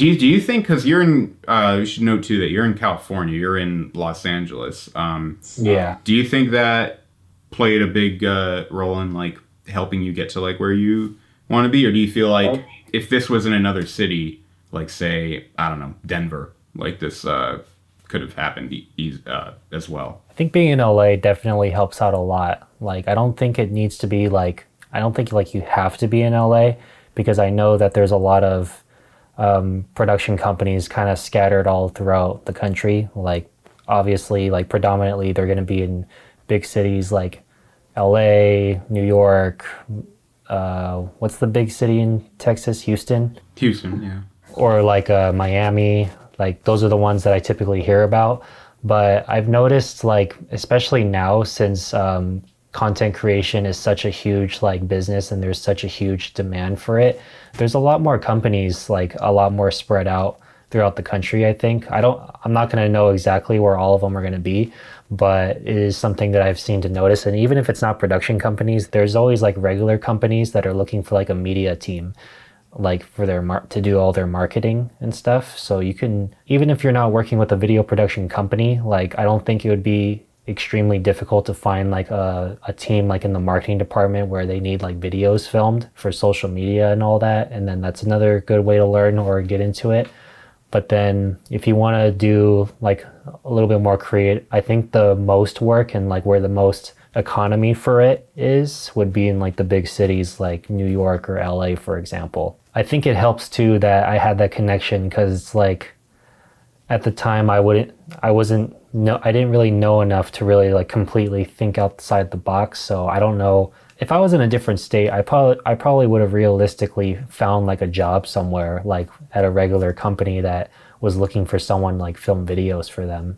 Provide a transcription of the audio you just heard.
Do you think, because you're in, we should note too that you're in California, you're in Los Angeles. Yeah. Do you think that played a big role in like helping you get to like where you want to be, or do you feel like if this was in another city, like say I don't know Denver, like this could have happened as well? I think being in LA definitely helps out a lot. Like, I don't think it needs to be like, I don't think like you have to be in LA because I know that there's a lot of production companies kind of scattered all throughout the country. Like, obviously, like predominantly they're going to be in big cities like LA, New York. What's the big city in Texas? Houston? Houston, yeah. Or like Miami. Like those are the ones that I typically hear about. But I've noticed like, especially now since content creation is such a huge like business and there's such a huge demand for it, there's a lot more companies, like a lot more spread out throughout the country. I think I'm not going to know exactly where all of them are going to be, but it is something that I've seen to notice. And even if it's not production companies, there's always like regular companies that are looking for like a media team, like for their to do all their marketing and stuff. So you can, even if you're not working with a video production company, like I don't think it would be extremely difficult to find like a team like in the marketing department where they need like videos filmed for social media and all that. And then that's another good way to learn or get into it. But then if you want to do like a little bit more creative, I think the most work and like where the most economy for it is would be in like the big cities like New York or LA, for example. I think it helps too that I had that connection because it's like at the time I didn't really know enough to really like completely think outside the box. So I don't know if I was in a different state, I probably would have realistically found like a job somewhere like at a regular company that was looking for someone like film videos for them.